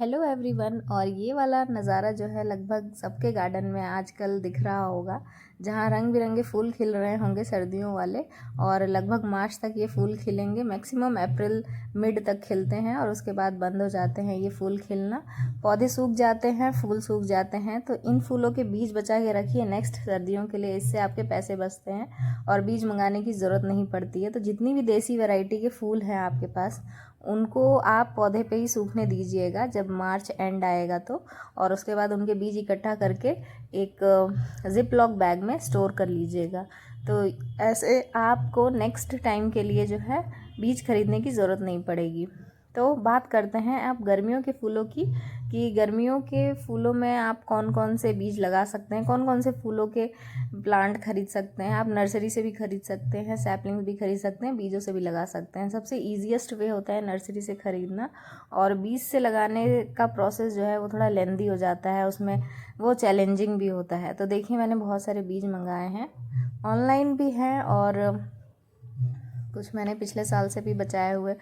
Hello everyone. और ये वाला नज़ारा जो है लगभग सबके गार्डन में आजकल दिख रहा होगा, जहाँ रंग बिरंगे फूल खिल रहे होंगे सर्दियों वाले। और लगभग मार्च तक ये फूल खिलेंगे, मैक्सिमम अप्रैल मिड तक खिलते हैं और उसके बाद बंद हो जाते हैं ये फूल खिलना। पौधे सूख जाते हैं, फूल सूख जाते हैं, तो इन फूलों के बीज बचा के रखिए नेक्स्ट सर्दियों के लिए। इससे आपके पैसे बचते हैं और बीज मंगाने की ज़रूरत नहीं पड़ती है। तो जितनी भी देसी वैरायटी के फूल हैं आपके पास, उनको आप पौधे पे ही सूखने दीजिएगा जब मार्च एंड आएगा तो। और उसके बाद उनके बीज इकट्ठा करके एक जिप लॉक बैग में स्टोर कर लीजिएगा। तो ऐसे आपको नेक्स्ट टाइम के लिए जो है बीज खरीदने की ज़रूरत नहीं पड़ेगी। तो बात करते हैं आप गर्मियों के फूलों की, कि गर्मियों के फूलों में आप कौन कौन से बीज लगा सकते हैं, कौन कौन से फूलों के प्लांट खरीद सकते हैं। आप नर्सरी से भी खरीद सकते हैं, सैपलिंग्स भी खरीद सकते हैं, बीजों से भी लगा सकते हैं। सबसे ईजीएस्ट वे होता है नर्सरी से ख़रीदना, और बीज से लगाने का प्रोसेस जो है वो थोड़ा लेंदी हो जाता है, उसमें वो चैलेंजिंग भी होता है। तो देखिए, मैंने बहुत सारे बीज मंगाए हैं, ऑनलाइन भी हैं और कुछ मैंने पिछले साल से भी बचाए हुए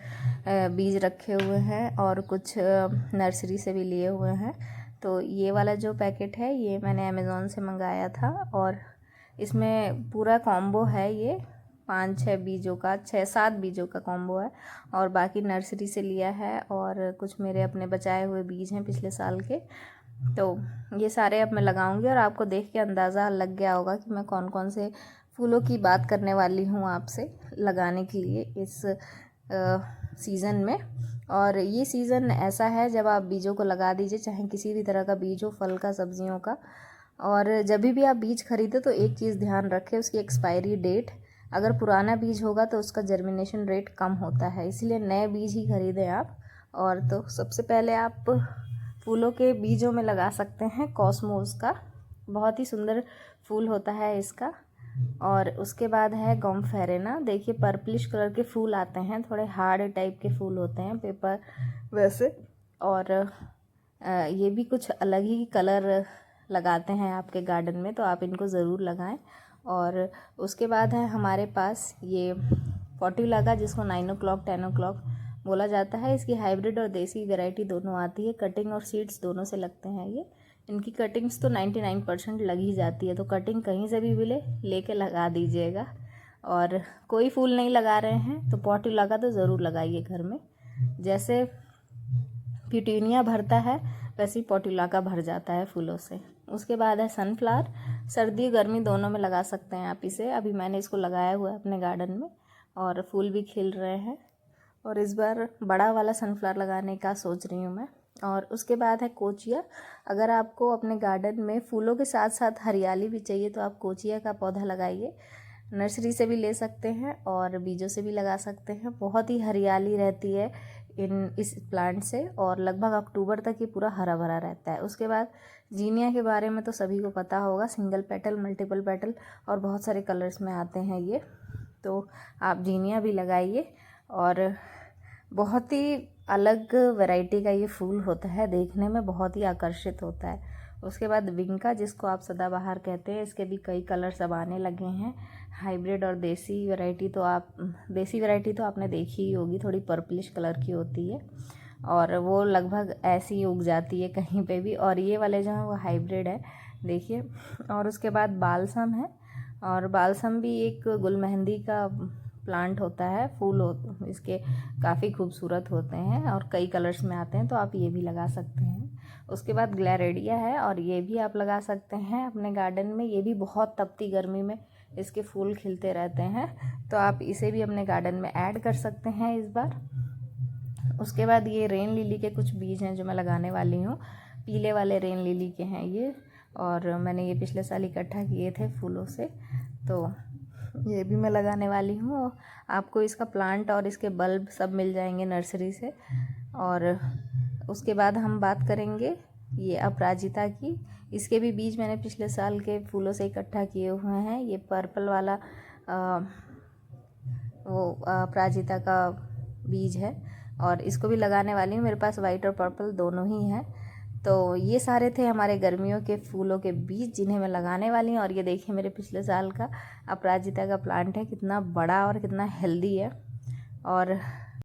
बीज रखे हुए हैं और कुछ नर्सरी से भी लिए हुए हैं। तो ये वाला जो पैकेट है ये मैंने अमेज़ॉन से मंगाया था, और इसमें पूरा कॉम्बो है। ये 5-6 बीजों का, 6-7 बीजों का कॉम्बो है, और बाकी नर्सरी से लिया है, और कुछ मेरे अपने बचाए हुए बीज हैं पिछले साल के। तो ये सारे अब मैं लगाऊंगी, और आपको देख के अंदाज़ा लग गया होगा कि मैं कौन कौन से फूलों की बात करने वाली हूँ आपसे लगाने के लिए इस सीज़न में। और ये सीज़न ऐसा है जब आप बीजों को लगा दीजिए, चाहे किसी भी तरह का बीज हो, फल का, सब्जियों का। और जब भी आप बीज खरीदे तो एक चीज़ ध्यान रखें, उसकी एक्सपायरी डेट। अगर पुराना बीज होगा तो उसका जर्मिनेशन रेट कम होता है, इसलिए नए बीज ही खरीदें आप। और तो सबसे पहले आप फूलों के बीजों में लगा सकते हैं कॉस्मोस का, बहुत ही सुंदर फूल होता है इसका। और उसके बाद है गॉम्फेरेना। देखिए, पर्पलिश कलर के फूल आते हैं, थोड़े हार्ड टाइप के फूल होते हैं, पेपर वैसे। और ये भी कुछ अलग ही कलर लगाते हैं आपके गार्डन में, तो आप इनको ज़रूर लगाएं। और उसके बाद है हमारे पास ये पोर्टुलाका, जिसको 9 o'clock 10 o'clock बोला जाता है। इसकी हाइब्रिड और देसी वैरायटी दोनों आती है, कटिंग और सीड्स दोनों से लगते हैं ये। इनकी कटिंग्स तो 99% लग ही जाती है, तो कटिंग कहीं से भी मिले लेके लगा दीजिएगा। और कोई फूल नहीं लगा रहे हैं तो पोर्टुलाका तो ज़रूर लगाइए घर में। जैसे पिटूनिया भरता है वैसे ही पोर्टुलाका भर जाता है फूलों से। उसके बाद है सनफ्लावर, सर्दी गर्मी दोनों में लगा सकते हैं आप इसे। अभी मैंने इसको लगाया हुआ है अपने गार्डन में, और फूल भी खिल रहे हैं, और इस बार बड़ा वाला सनफ्लावर लगाने का सोच रही हूँ मैं। और उसके बाद है कोचिया। अगर आपको अपने गार्डन में फूलों के साथ साथ हरियाली भी चाहिए तो आप कोचिया का पौधा लगाइए। नर्सरी से भी ले सकते हैं और बीजों से भी लगा सकते हैं। बहुत ही हरियाली रहती है इस प्लांट से, और लगभग अक्टूबर तक ये पूरा हरा भरा रहता है। उसके बाद जीनिया के बारे में तो सभी को पता होगा, सिंगल पेटल, मल्टीपल पेटल, और बहुत सारे कलर्स में आते हैं ये। तो आप जीनिया भी लगाइए, और बहुत ही अलग वैरायटी का ये फूल होता है, देखने में बहुत ही आकर्षित होता है। उसके बाद विंका, जिसको आप सदाबहार कहते हैं, इसके भी कई कलर्स अब आने लगे हैं, हाइब्रिड और देसी वैरायटी। तो आप देसी वैरायटी तो आपने देखी ही होगी, थोड़ी पर्पलिश कलर की होती है, और वो लगभग ऐसी ही उग जाती है कहीं पे भी। और ये वाले जो हैं वो हाइब्रिड है, देखिए। और उसके बाद बालसम है, और बालसम भी एक गुलमेहंदी का प्लांट होता है, फूल इसके काफ़ी खूबसूरत होते हैं और कई कलर्स में आते हैं, तो आप ये भी लगा सकते हैं। उसके बाद ग्लैरेडिया है, और ये भी आप लगा सकते हैं अपने गार्डन में। ये भी बहुत तपती गर्मी में इसके फूल खिलते रहते हैं, तो आप इसे भी अपने गार्डन में ऐड कर सकते हैं इस बार। उसके बाद ये रेन लिली के कुछ बीज हैं जो मैं लगाने वाली हूँ, पीले वाले रेन लिली के हैं ये, और मैंने ये पिछले साल इकट्ठा किए थे फूलों से, तो ये भी मैं लगाने वाली हूँ। आपको इसका प्लांट और इसके बल्ब सब मिल जाएंगे नर्सरी से। और उसके बाद हम बात करेंगे ये अपराजिता की। इसके भी बीज मैंने पिछले साल के फूलों से इकट्ठा किए हुए हैं। ये पर्पल वाला वो अपराजिता का बीज है, और इसको भी लगाने वाली हूँ। मेरे पास वाइट और पर्पल दोनों ही हैं। तो ये सारे थे हमारे गर्मियों के फूलों के बीज जिन्हें मैं लगाने वाली हूँ। और ये देखिए, मेरे पिछले साल का अपराजिता का प्लांट है, कितना बड़ा और कितना हेल्दी है। और